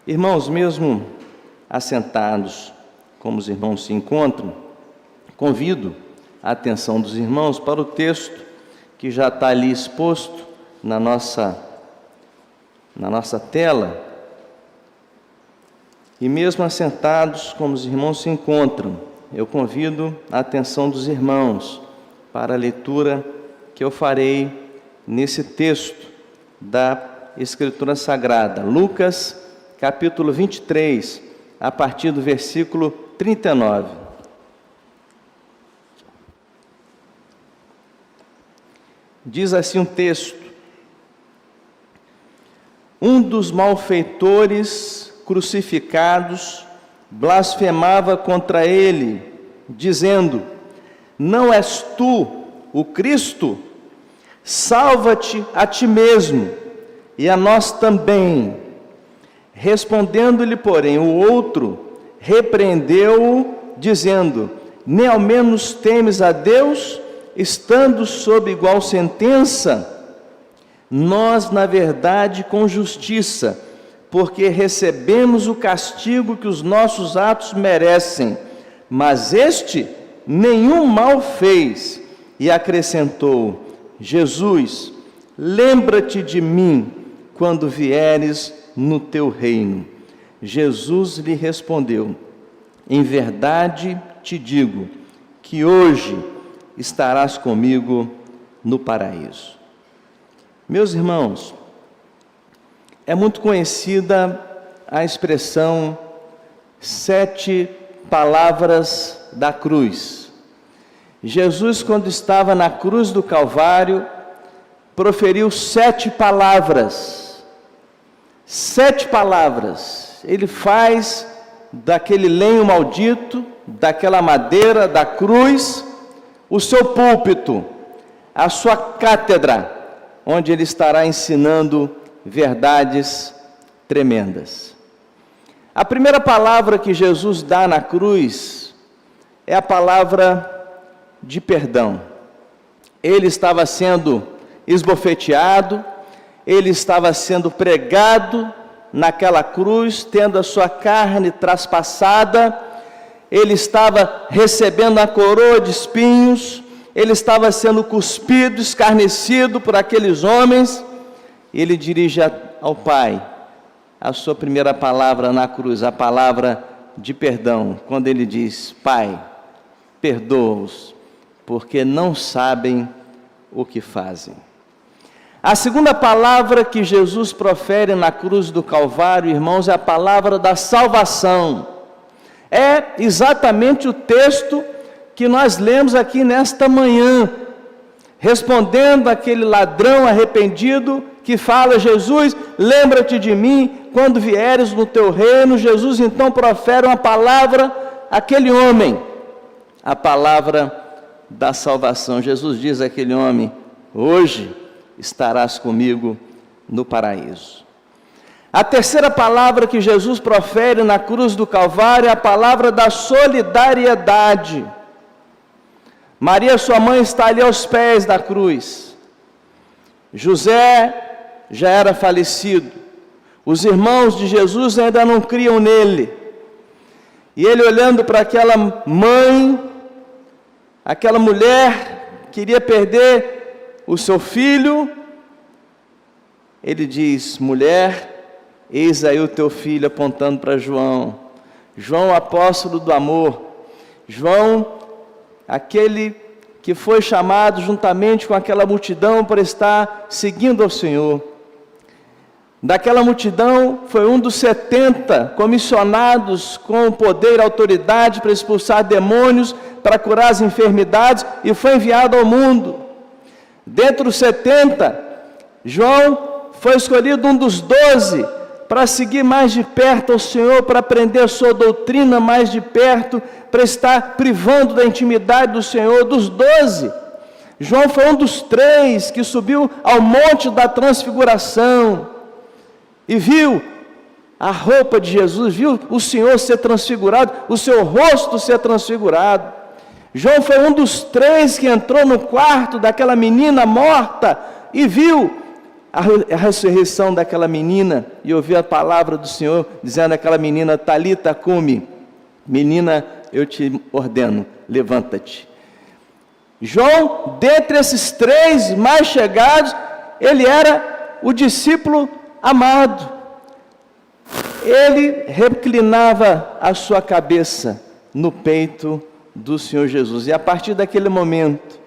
Irmãos, mesmo assentados como os irmãos se encontram, convido a atenção dos irmãos para o texto que já está ali exposto na nossa tela. E mesmo assentados como os irmãos se encontram, eu convido a atenção dos irmãos para a leitura que eu farei nesse texto da Escritura Sagrada, Lucas, capítulo 23, a partir do versículo 39. Diz assim um texto: um dos malfeitores crucificados blasfemava contra ele, dizendo: não és tu o Cristo? Salva-te a ti mesmo e a nós também. Respondendo-lhe, porém, o outro repreendeu-o, dizendo: nem ao menos temes a Deus, estando sob igual sentença? Nós, na verdade, com justiça, porque recebemos o castigo que os nossos atos merecem, mas este nenhum mal fez. E acrescentou: Jesus, lembra-te de mim quando vieres no teu reino. Jesus lhe respondeu: em verdade te digo que hoje estarás comigo no paraíso. Meus irmãos, é muito conhecida a expressão 7 palavras da cruz. Jesus, quando estava na cruz do Calvário, proferiu 7 palavras. 7 palavras. Ele faz daquele lenho maldito, daquela madeira, da cruz, o seu púlpito, a sua cátedra, onde ele estará ensinando verdades tremendas. A primeira palavra que Jesus dá na cruz é a palavra de perdão. Ele estava sendo esbofeteado, ele estava sendo pregado naquela cruz, tendo a sua carne traspassada, ele estava recebendo a coroa de espinhos, ele estava sendo cuspido, escarnecido por aqueles homens. Ele dirige ao Pai a sua primeira palavra na cruz, a palavra de perdão, quando ele diz: Pai, perdoa-os, porque não sabem o que fazem. A segunda palavra que Jesus profere na cruz do Calvário, irmãos, é a palavra da salvação. É exatamente o texto que nós lemos aqui nesta manhã, respondendo àquele ladrão arrependido que fala: Jesus, lembra-te de mim quando vieres no teu reino. Jesus então profere uma palavra àquele homem, a palavra da salvação. Jesus diz àquele homem: hoje estarás comigo no paraíso. A terceira palavra que Jesus profere na cruz do Calvário é a palavra da solidariedade. Maria, sua mãe, está ali aos pés da cruz. José já era falecido. Os irmãos de Jesus ainda não criam nele. E ele, olhando para aquela mãe, aquela mulher que iria perder o seu filho, ele diz: mulher, eis aí o teu filho, apontando para João. João, apóstolo do amor. João, aquele que foi chamado juntamente com aquela multidão para estar seguindo ao Senhor. Daquela multidão foi um dos 70 comissionados com poder e autoridade para expulsar demônios, para curar as enfermidades, e foi enviado ao mundo. Dentre os 70, João foi escolhido um dos 12 para seguir mais de perto ao Senhor, para aprender a sua doutrina mais de perto, para estar privando da intimidade do Senhor. Dos 12, João foi um dos 3 que subiu ao monte da transfiguração e viu a roupa de Jesus, viu o Senhor ser transfigurado, o seu rosto ser transfigurado. João foi um dos 3 que entrou no quarto daquela menina morta e viu a ressurreição daquela menina e ouviu a palavra do Senhor dizendo àquela menina: Talita cumi, menina, eu te ordeno, levanta-te. João, dentre esses 3 mais chegados, ele era o discípulo amado. Ele reclinava a sua cabeça no peito do Senhor Jesus. E a partir daquele momento,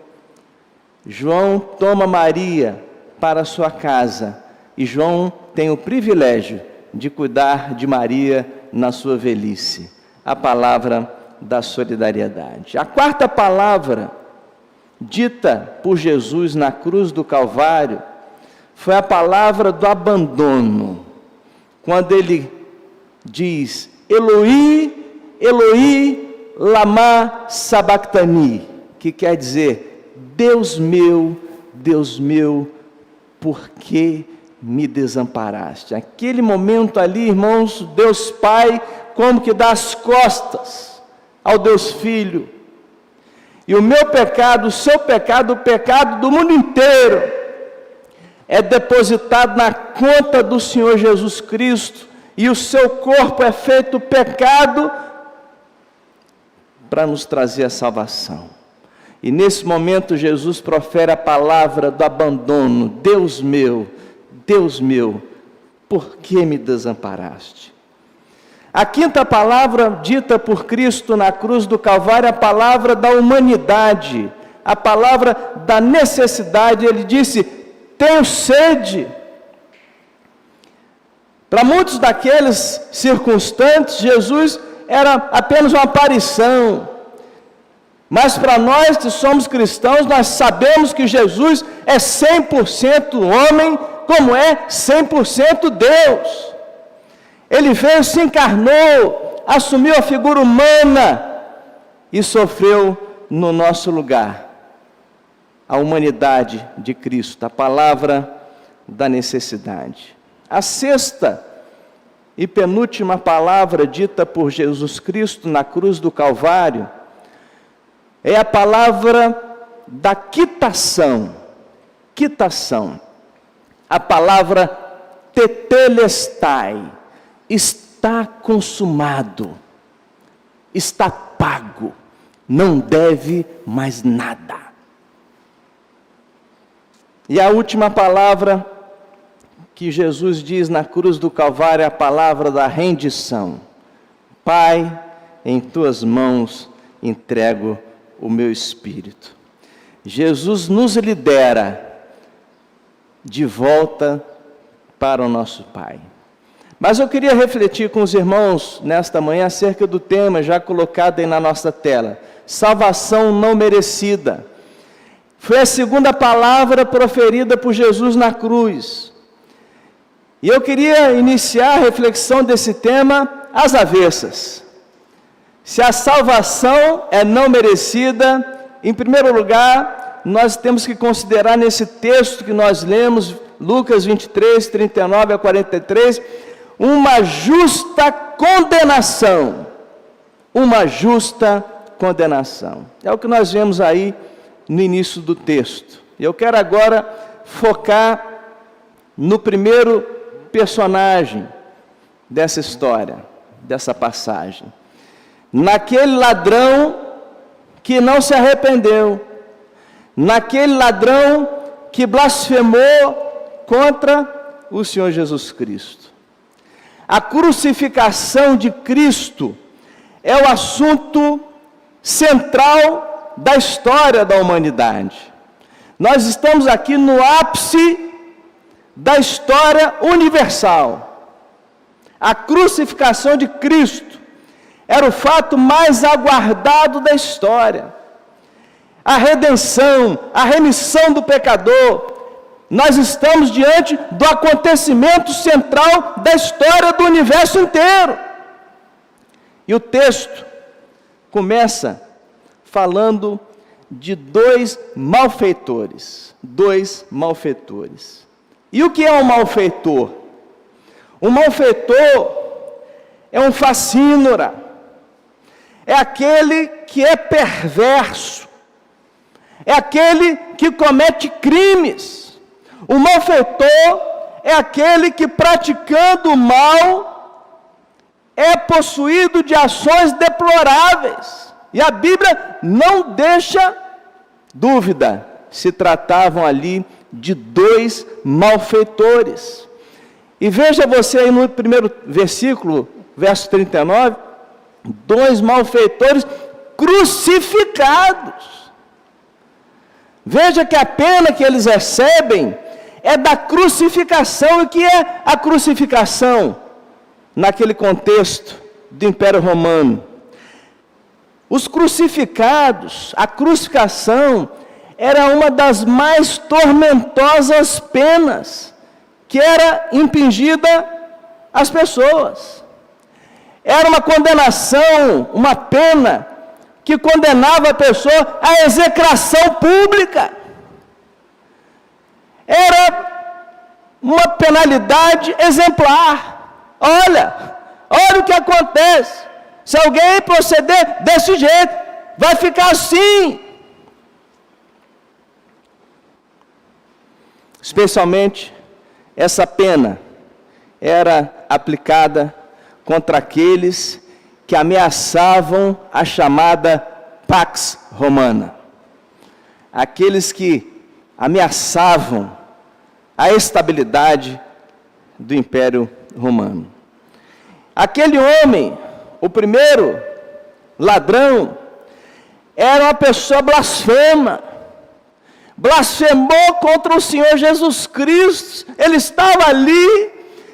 João toma Maria para a sua casa. E João tem o privilégio de cuidar de Maria na sua velhice. A palavra da solidariedade. A 4ª palavra dita por Jesus na cruz do Calvário foi a palavra do abandono. Quando ele diz: Eloi, Eloi, lama sabachthani, que quer dizer: Deus meu, por que me desamparaste? Aquele momento ali, irmãos, Deus Pai como que dá as costas ao Deus Filho. E o meu pecado, o seu pecado, o pecado do mundo inteiro é depositado na conta do Senhor Jesus Cristo, e o seu corpo é feito pecado para nos trazer a salvação. E nesse momento Jesus profere a palavra do abandono: Deus meu, por que me desamparaste? A 5ª palavra dita por Cristo na cruz do Calvário é a palavra da humanidade, a palavra da necessidade. Ele disse: tenho sede. Para muitos daqueles circunstantes, Jesus era apenas uma aparição. Mas para nós que somos cristãos, nós sabemos que Jesus é 100% homem, como é 100% Deus. Ele veio, se encarnou, assumiu a figura humana e sofreu no nosso lugar. A humanidade de Cristo, a palavra da necessidade. A 6ª e penúltima palavra dita por Jesus Cristo na cruz do Calvário é a palavra da quitação. Quitação. A palavra tetelestai. Está consumado. Está pago. Não deve mais nada. E a última palavra que Jesus diz na cruz do Calvário é a palavra da rendição. Pai, em tuas mãos entrego o meu espírito. Jesus nos lidera de volta para o nosso Pai. Mas eu queria refletir com os irmãos nesta manhã acerca do tema já colocado aí na nossa tela: salvação não merecida. Foi a 2ª palavra proferida por Jesus na cruz. E eu queria iniciar a reflexão desse tema às avessas. Se a salvação é não merecida, em primeiro lugar, nós temos que considerar nesse texto que nós lemos, Lucas 23, 39 a 43, uma justa condenação. Uma justa condenação. É o que nós vemos aí no início do texto. Eu quero agora focar no primeiro personagem dessa história, dessa passagem. Naquele ladrão que não se arrependeu, naquele ladrão que blasfemou contra o Senhor Jesus Cristo. A crucificação de Cristo é o assunto central da história da humanidade. Nós estamos aqui no ápice da história universal. A crucificação de Cristo era o fato mais aguardado da história. A redenção, a remissão do pecador. Nós estamos diante do acontecimento central da história do universo inteiro. E o texto começa falando de 2 malfeitores. 2 malfeitores. E o que é um malfeitor? Um malfeitor é um facínora. É aquele que é perverso. É aquele que comete crimes. O malfeitor é aquele que, praticando o mal, é possuído de ações deploráveis. E a Bíblia não deixa dúvida, se tratavam ali de dois malfeitores. E veja você aí no primeiro versículo, verso 39, dois malfeitores crucificados. Veja que a pena que eles recebem é da crucificação. E o que é a crucificação naquele contexto do Império Romano? Os crucificados, a crucificação era uma das mais tormentosas penas que era impingida às pessoas. Era uma condenação, uma pena que condenava a pessoa à execração pública. Era uma penalidade exemplar. Olha o que acontece. Se alguém proceder desse jeito, vai ficar assim. Especialmente, essa pena era aplicada contra aqueles que ameaçavam a chamada Pax Romana. Aqueles que ameaçavam a estabilidade do Império Romano. Aquele homem, o primeiro ladrão, era uma pessoa blasfema. Blasfemou contra o Senhor Jesus Cristo. Ele estava ali,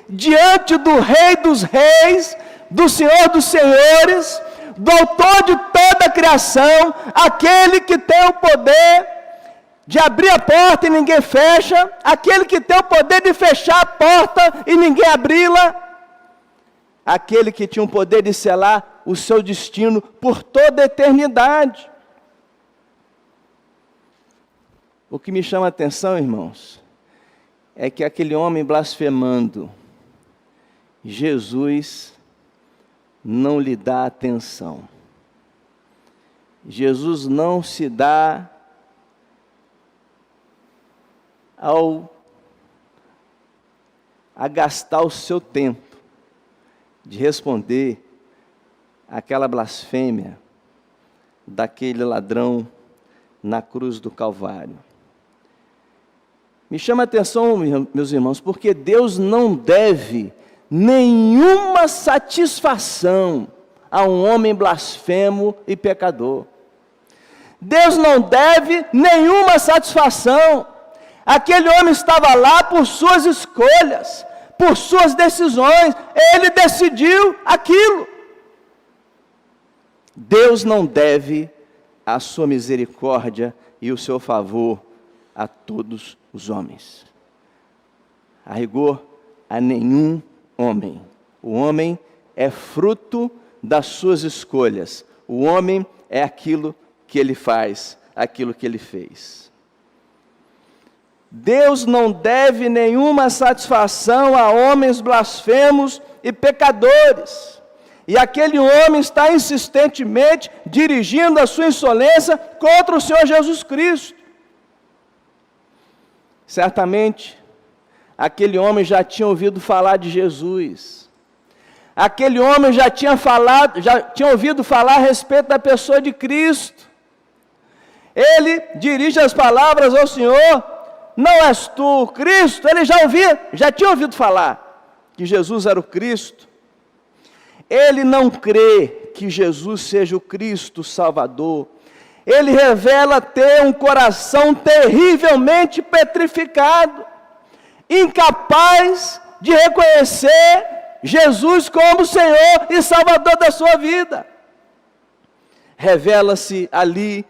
diante do Rei dos Reis, do Senhor dos Senhores, do autor de toda a criação, aquele que tem o poder de abrir a porta e ninguém fecha, aquele que tem o poder de fechar a porta e ninguém abri-la, aquele que tinha o poder de selar o seu destino por toda a eternidade. O que me chama a atenção, irmãos, é que aquele homem blasfemando, Jesus não lhe dá atenção. Jesus não se dá a gastar o seu tempo de responder àquela blasfêmia daquele ladrão na cruz do Calvário. Me chama a atenção, meus irmãos, porque Deus não deve nenhuma satisfação a um homem blasfemo e pecador. Deus não deve nenhuma satisfação. Aquele homem estava lá por suas escolhas, por suas decisões. Ele decidiu aquilo. Deus não deve a sua misericórdia e o seu favor a todos os homens. A rigor, a nenhum homem. O homem é fruto das suas escolhas. O homem é aquilo que ele faz, aquilo que ele fez. Deus não deve nenhuma satisfação a homens blasfemos e pecadores. E aquele homem está insistentemente dirigindo a sua insolência contra o Senhor Jesus Cristo. Certamente, aquele homem já tinha ouvido falar de Jesus. Aquele homem já tinha ouvido falar a respeito da pessoa de Cristo. Ele dirige as palavras ao Senhor: não és tu o Cristo? Ele já tinha ouvido falar que Jesus era o Cristo. Ele não crê que Jesus seja o Cristo, o Salvador. Ele revela ter um coração terrivelmente petrificado, incapaz de reconhecer Jesus como Senhor e Salvador da sua vida. Revela-se ali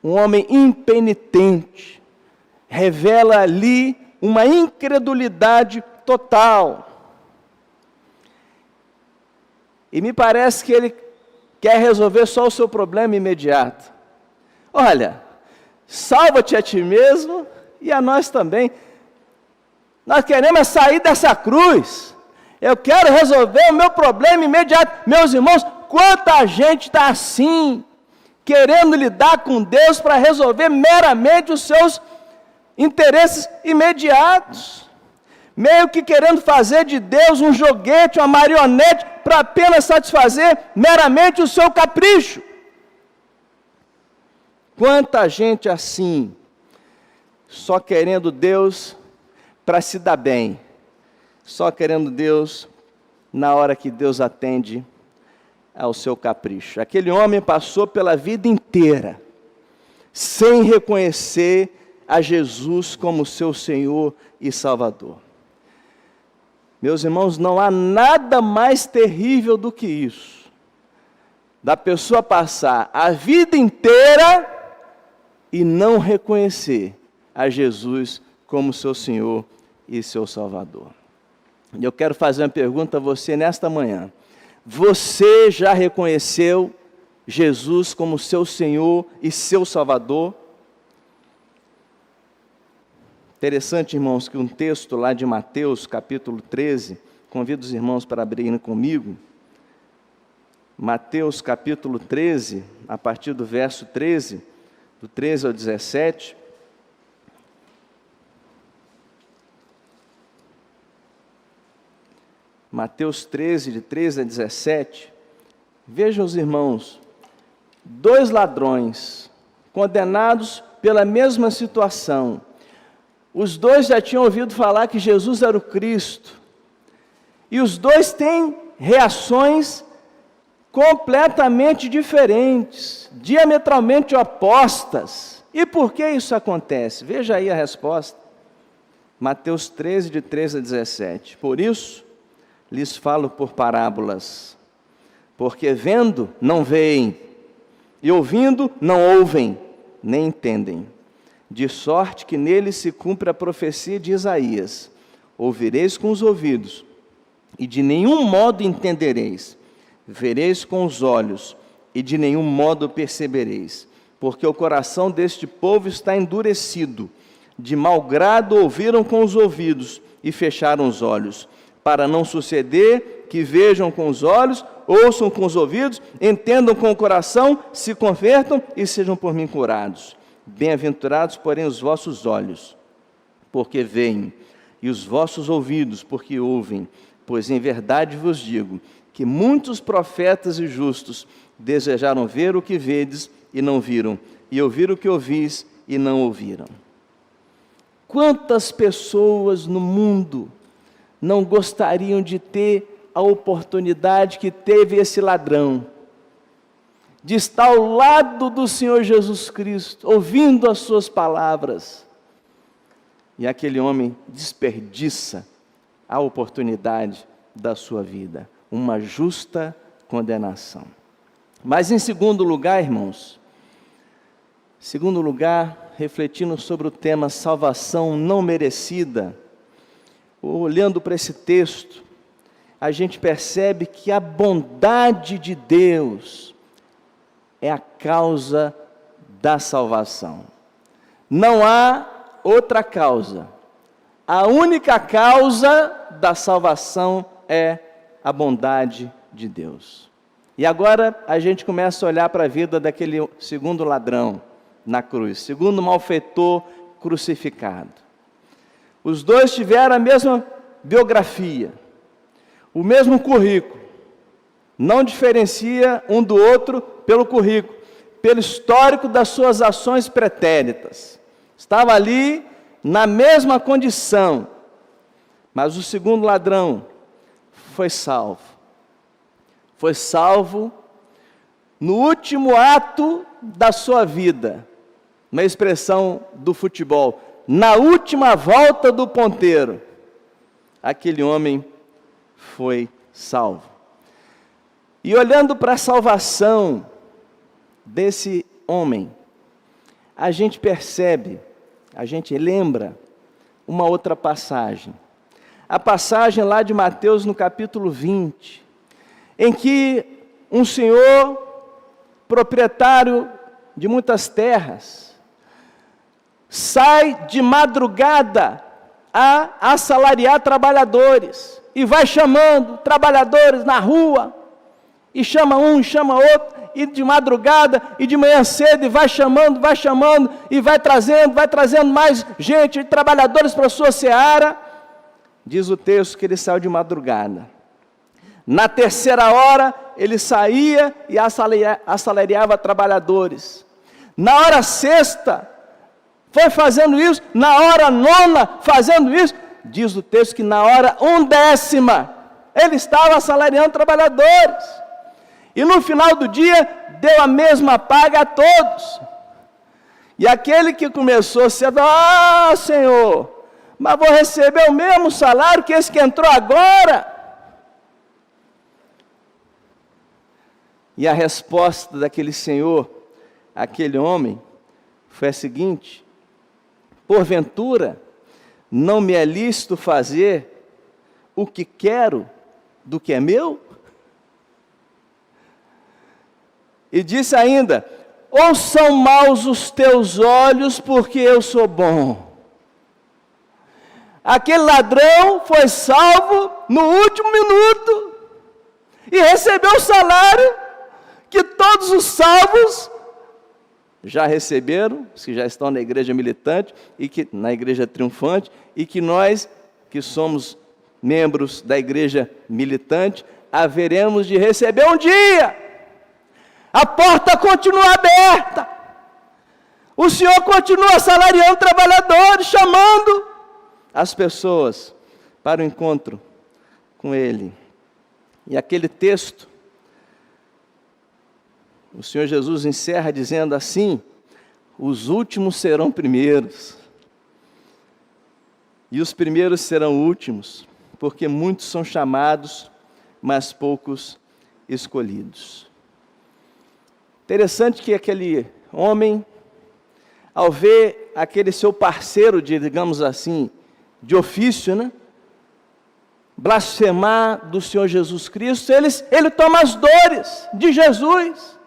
um homem impenitente, revela ali uma incredulidade total. E me parece que ele quer resolver só o seu problema imediato. Olha, salva-te a ti mesmo e a nós também. Nós queremos sair dessa cruz. Eu quero resolver o meu problema imediato. Meus irmãos, quanta gente está assim, querendo lidar com Deus para resolver meramente os seus interesses imediatos, meio que querendo fazer de Deus um joguete, uma marionete, para apenas satisfazer meramente o seu capricho. Quanta gente assim, só querendo Deus para se dar bem, só querendo Deus na hora que Deus atende ao seu capricho. Aquele homem passou pela vida inteira sem reconhecer a Jesus como seu Senhor e Salvador. Meus irmãos, não há nada mais terrível do que isso, da pessoa passar a vida inteira e não reconhecer a Jesus como seu Senhor e seu Salvador. E eu quero fazer uma pergunta a você nesta manhã. Você já reconheceu Jesus como seu Senhor e seu Salvador? Interessante, irmãos, que um texto lá de Mateus, capítulo 13, convido os irmãos para abrirem comigo. Mateus, capítulo 13, a partir do verso 13, do 13 ao 17. Mateus 13, de 13 a 17. Vejam os irmãos, 2 ladrões, condenados pela mesma situação. Os 2 já tinham ouvido falar que Jesus era o Cristo. E os 2 têm reações completamente diferentes, diametralmente opostas. E por que isso acontece? Veja aí a resposta. Mateus 13, de 13 a 17. Por isso, lhes falo por parábolas, porque vendo, não veem, e ouvindo, não ouvem, nem entendem. De sorte que nele se cumpre a profecia de Isaías: ouvireis com os ouvidos, e de nenhum modo entendereis, vereis com os olhos, e de nenhum modo percebereis, porque o coração deste povo está endurecido, de mau grado ouviram com os ouvidos, e fecharam os olhos, para não suceder que vejam com os olhos, ouçam com os ouvidos, entendam com o coração, se convertam e sejam por mim curados. Bem-aventurados, porém, os vossos olhos, porque veem, e os vossos ouvidos, porque ouvem, pois em verdade vos digo, que muitos profetas e justos desejaram ver o que vedes e não viram, e ouvir o que ouvis e não ouviram. Quantas pessoas no mundo não gostariam de ter a oportunidade que teve esse ladrão, de estar ao lado do Senhor Jesus Cristo, ouvindo as suas palavras. E aquele homem desperdiça a oportunidade da sua vida, uma justa condenação. Mas em segundo lugar, irmãos, refletindo sobre o tema salvação não merecida, olhando para esse texto, a gente percebe que a bondade de Deus é a causa da salvação. Não há outra causa. A única causa da salvação é a bondade de Deus. E agora a gente começa a olhar para a vida daquele segundo ladrão na cruz, segundo malfeitor crucificado. Os 2 tiveram a mesma biografia, o mesmo currículo. Não diferencia um do outro pelo currículo, pelo histórico das suas ações pretéritas. Estava ali na mesma condição, mas o segundo ladrão foi salvo. Foi salvo no último ato da sua vida, uma expressão do futebol, na última volta do ponteiro, aquele homem foi salvo. E olhando para a salvação desse homem, a gente percebe, a gente lembra uma outra passagem. A passagem lá de Mateus no capítulo 20, em que um senhor, proprietário de muitas terras, sai de madrugada a assalariar trabalhadores, e vai chamando trabalhadores na rua, e chama um, chama outro, e de madrugada, e de manhã cedo, e vai chamando, e vai trazendo mais gente, trabalhadores para a sua seara. Diz o texto que ele saiu de madrugada. Na terceira hora, ele saía e assalariava trabalhadores. Na hora sexta, foi fazendo isso. Na hora nona, fazendo isso. Diz o texto que na hora 1/10, ele estava assalariando trabalhadores. E no final do dia, deu a mesma paga a todos. E aquele que começou cedo, Senhor, mas vou receber o mesmo salário que esse que entrou agora. E a resposta daquele senhor, aquele homem, foi a seguinte: porventura, não me é lícito fazer o que quero do que é meu? E disse ainda: ou são maus os teus olhos, porque eu sou bom? Aquele ladrão foi salvo no último minuto e recebeu o salário que todos os salvos já receberam, os que já estão na igreja militante, e que na igreja triunfante, e que nós, que somos membros da igreja militante, haveremos de receber um dia. A porta continua aberta, o Senhor continua assalariando trabalhadores, chamando as pessoas para o encontro com Ele. E aquele texto, o Senhor Jesus encerra dizendo assim: os últimos serão primeiros, e os primeiros serão últimos, porque muitos são chamados, mas poucos escolhidos. Interessante que aquele homem, ao ver aquele seu parceiro, digamos assim, de ofício, né, blasfemar do Senhor Jesus Cristo, ele toma as dores de Jesus,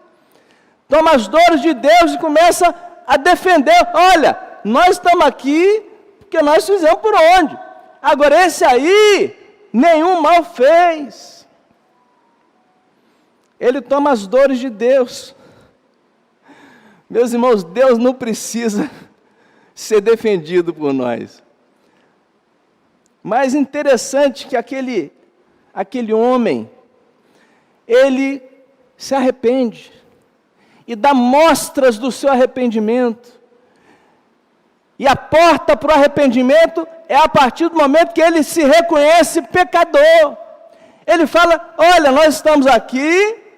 toma as dores de Deus e começa a defender. Olha, nós estamos aqui porque nós fizemos por onde? Agora esse aí, nenhum mal fez. Ele toma as dores de Deus. Meus irmãos, Deus não precisa ser defendido por nós. Mas interessante que aquele homem, ele se arrepende e dá mostras do seu arrependimento. E a porta para o arrependimento é a partir do momento que ele se reconhece pecador. Ele fala: olha, nós estamos aqui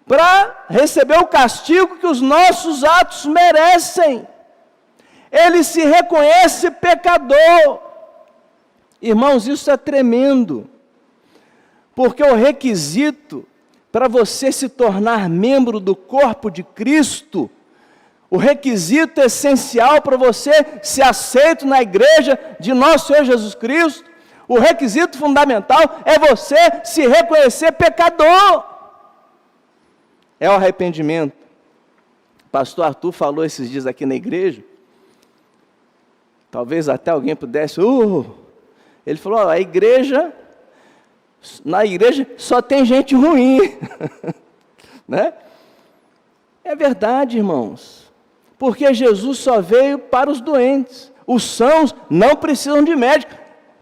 para receber o castigo que os nossos atos merecem. Ele se reconhece pecador. Irmãos, isso é tremendo, porque o requisito para você se tornar membro do corpo de Cristo, o requisito essencial para você ser aceito na igreja de nosso Senhor Jesus Cristo, o requisito fundamental é você se reconhecer pecador. É o arrependimento. O pastor Arthur falou esses dias aqui na igreja, talvez até alguém pudesse, ele falou: na igreja só tem gente ruim, né? É verdade, irmãos, porque Jesus só veio para os doentes, os sãos não precisam de médico,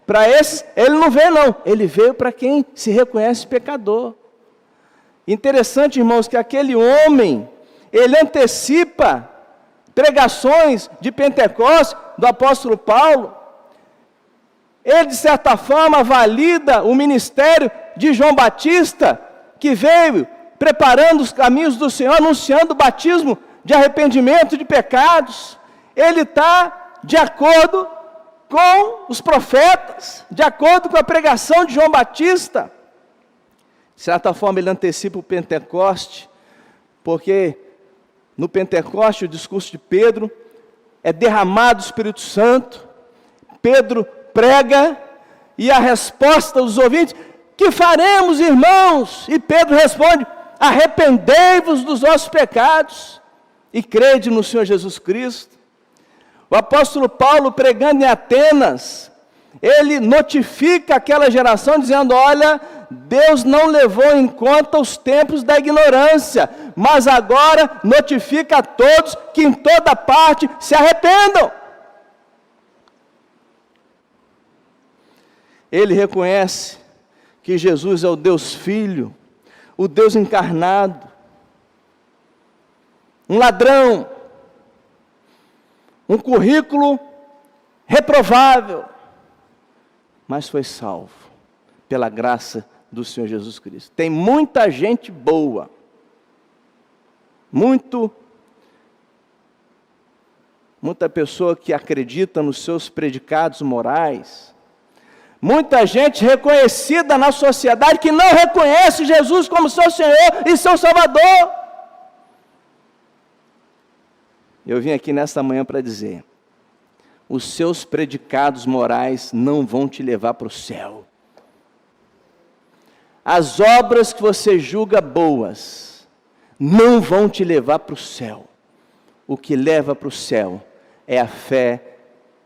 para esses ele não veio não, ele veio para quem se reconhece pecador. Interessante, irmãos, que aquele homem, ele antecipa pregações de Pentecostes do apóstolo Paulo. Ele, de certa forma, valida o ministério de João Batista, que veio preparando os caminhos do Senhor, anunciando o batismo de arrependimento de pecados. Ele está de acordo com os profetas, de acordo com a pregação de João Batista. De certa forma, ele antecipa o Pentecoste, porque no Pentecoste, o discurso de Pedro, é derramado o Espírito Santo, Pedro prega, e a resposta dos ouvintes: que faremos, irmãos? E Pedro responde: arrependei-vos dos vossos pecados, e crede no Senhor Jesus Cristo. O apóstolo Paulo, pregando em Atenas, ele notifica aquela geração, dizendo: olha, Deus não levou em conta os tempos da ignorância, mas agora notifica a todos que em toda parte se arrependam. Ele reconhece que Jesus é o Deus Filho, o Deus encarnado, um ladrão, um currículo reprovável, mas foi salvo pela graça do Senhor Jesus Cristo. Tem muita gente boa, muita pessoa que acredita nos seus predicados morais, muita gente reconhecida na sociedade que não reconhece Jesus como seu Senhor e seu Salvador. Eu vim aqui nesta manhã para dizer: os seus predicados morais não vão te levar para o céu. As obras que você julga boas não vão te levar para o céu. O que leva para o céu é a fé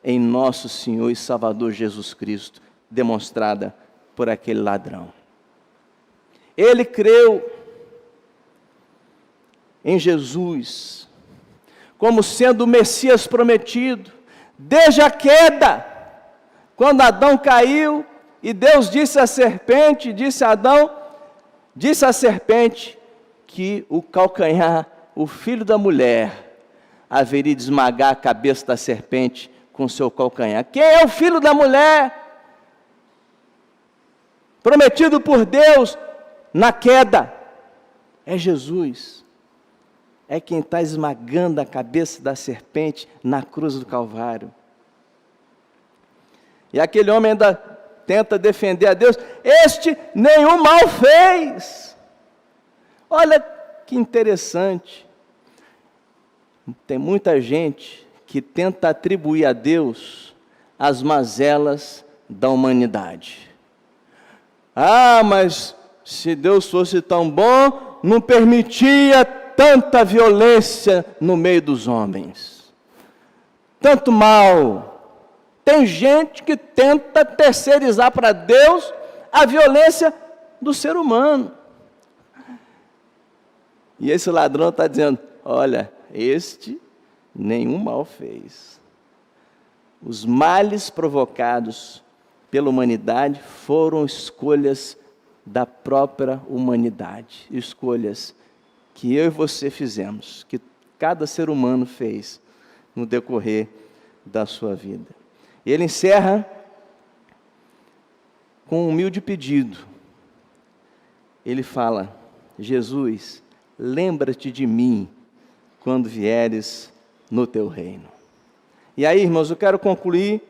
em nosso Senhor e Salvador Jesus Cristo, demonstrada por aquele ladrão. Ele creu em Jesus como sendo o Messias prometido, desde a queda, quando Adão caiu, e Deus disse à serpente, disse a serpente, que o calcanhar, o filho da mulher, haveria de esmagar a cabeça da serpente com seu calcanhar. Quem é o filho da mulher? Prometido por Deus na queda, é Jesus. É quem está esmagando a cabeça da serpente na cruz do Calvário. E aquele homem ainda tenta defender a Deus: este nenhum mal fez. Olha que interessante. Tem muita gente que tenta atribuir a Deus as mazelas da humanidade. Ah, mas se Deus fosse tão bom, não permitia tanta violência no meio dos homens, tanto mal. Tem gente que tenta terceirizar para Deus a violência do ser humano. E esse ladrão está dizendo: olha, este nenhum mal fez. Os males provocados pela humanidade foram escolhas da própria humanidade, escolhas que eu e você fizemos, que cada ser humano fez no decorrer da sua vida. E ele encerra com um humilde pedido. Ele fala: Jesus, lembra-te de mim quando vieres no teu reino. E aí, irmãos, eu quero concluir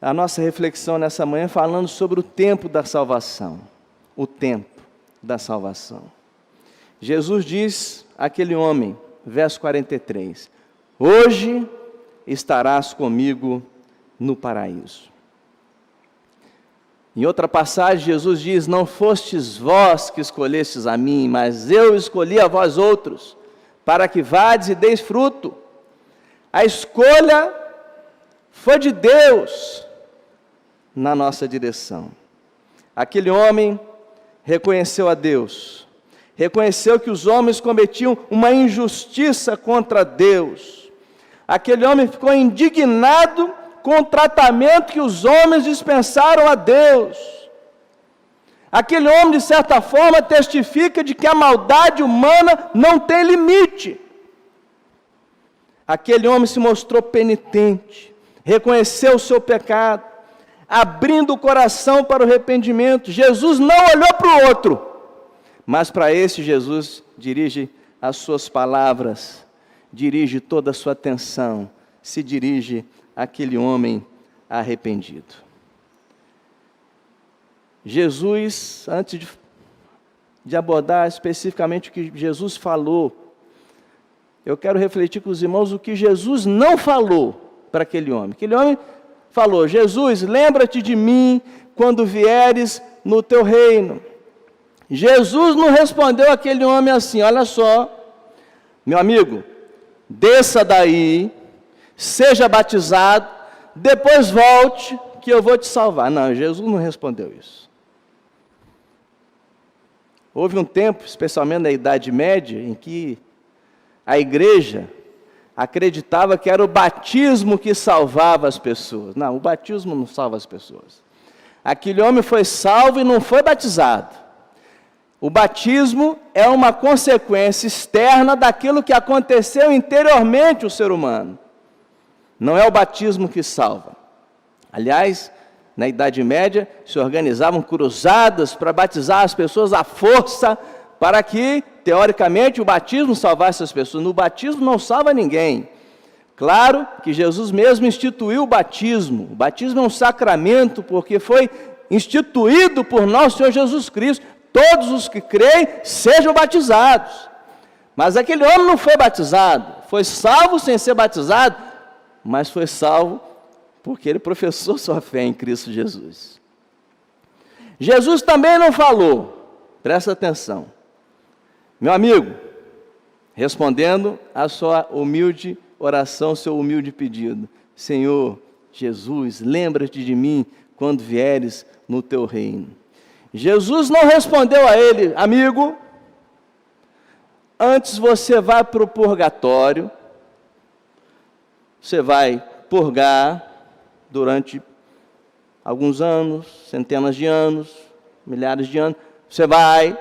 a nossa reflexão nessa manhã falando sobre o tempo da salvação. O tempo da salvação. Jesus diz àquele homem, verso 43, hoje estarás comigo no paraíso. Em outra passagem, Jesus diz: não fostes vós que escolhestes a mim, mas eu escolhi a vós outros, para que vades e deis fruto. A escolha foi de Deus na nossa direção. Aquele homem reconheceu a Deus, reconheceu que os homens cometiam uma injustiça contra Deus. Aquele homem ficou indignado com o tratamento que os homens dispensaram a Deus. Aquele homem, de certa forma, testifica de que a maldade humana não tem limite. Aquele homem se mostrou penitente, reconheceu o seu pecado, abrindo o coração para o arrependimento. Jesus não olhou para o outro, mas para esse Jesus dirige as suas palavras, dirige toda a sua atenção, se dirige àquele homem arrependido. Jesus, antes de abordar especificamente o que Jesus falou, eu quero refletir com os irmãos o que Jesus não falou para aquele homem. Aquele homem falou: Jesus, lembra-te de mim quando vieres no teu reino. Jesus não respondeu àquele homem assim: olha só, meu amigo, desça daí, seja batizado, depois volte que eu vou te salvar. Não, Jesus não respondeu isso. Houve um tempo, especialmente na Idade Média, em que a igreja acreditava que era o batismo que salvava as pessoas. Não, o batismo não salva as pessoas. Aquele homem foi salvo e não foi batizado. O batismo é uma consequência externa daquilo que aconteceu interiormente o ser humano. Não é o batismo que salva. Aliás, na Idade Média, se organizavam cruzadas para batizar as pessoas à força, para que, teoricamente, o batismo salvasse as pessoas. No batismo não salva ninguém. Claro que Jesus mesmo instituiu o batismo. O batismo é um sacramento, porque foi instituído por nosso Senhor Jesus Cristo. Todos os que creem sejam batizados. Mas aquele homem não foi batizado, foi salvo sem ser batizado, mas foi salvo porque ele professou sua fé em Cristo Jesus. Jesus também não falou, presta atenção, meu amigo, respondendo à sua humilde oração, seu humilde pedido: Senhor Jesus, lembra-te de mim quando vieres no teu reino. Jesus não respondeu a ele: amigo, antes você vai para o purgatório, você vai purgar durante alguns anos, centenas de anos, milhares de anos, você vai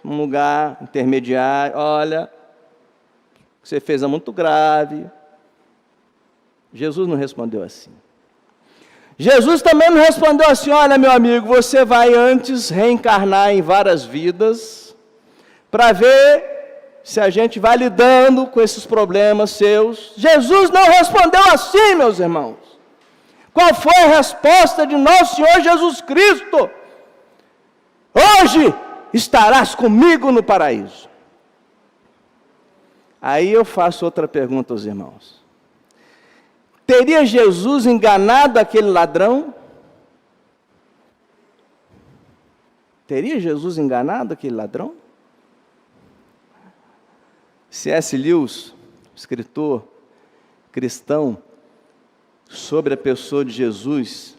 num lugar intermediário, olha, o que você fez é muito grave. Jesus não respondeu assim. Jesus também não respondeu assim: olha, meu amigo, você vai antes reencarnar em várias vidas, para ver se a gente vai lidando com esses problemas seus. Jesus não respondeu assim, meus irmãos. Qual foi a resposta de nosso Senhor Jesus Cristo? Hoje estarás comigo no paraíso. Aí eu faço outra pergunta aos irmãos. Teria Jesus enganado aquele ladrão? Teria Jesus enganado aquele ladrão? C.S. Lewis, escritor cristão, sobre a pessoa de Jesus,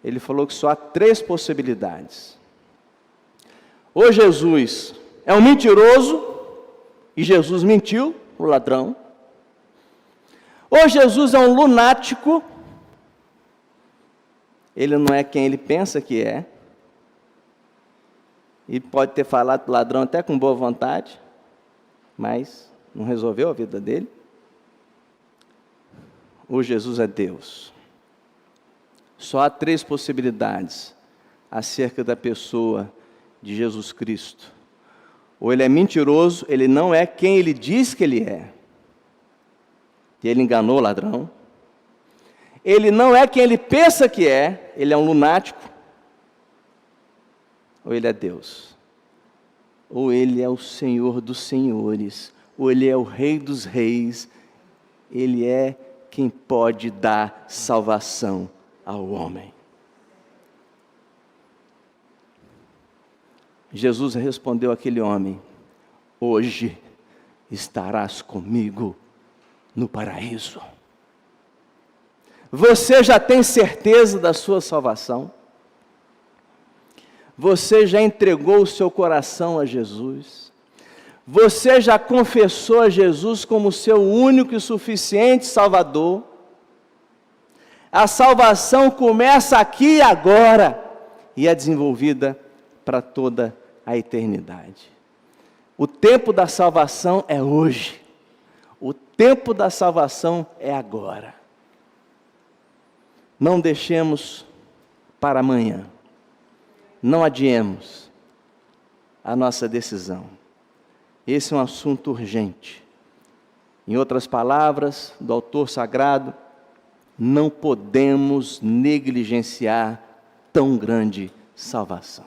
ele falou que só há 3 possibilidades. Ou Jesus é um mentiroso, e Jesus mentiu, o ladrão. Ou Jesus é um lunático, ele não é quem ele pensa que é, e pode ter falado para o ladrão até com boa vontade, mas não resolveu a vida dele. Ou Jesus é Deus. Só há 3 possibilidades acerca da pessoa de Jesus Cristo. Ou ele é mentiroso, ele não é quem ele diz que ele é. E ele enganou o ladrão. Ele não é quem ele pensa que é, ele é um lunático. Ou ele é Deus. Ou ele é o Senhor dos senhores. Ou ele é o Rei dos reis. Ele é quem pode dar salvação ao homem. Jesus respondeu àquele homem: hoje estarás comigo no paraíso. Você já tem certeza da sua salvação? Você já entregou o seu coração a Jesus? Você já confessou a Jesus como seu único e suficiente Salvador? A salvação começa aqui e agora e é desenvolvida para toda a eternidade. O tempo da salvação é hoje. O tempo da salvação é agora. Não deixemos para amanhã. Não adiemos a nossa decisão. Esse é um assunto urgente. Em outras palavras, do autor sagrado, não podemos negligenciar tão grande salvação.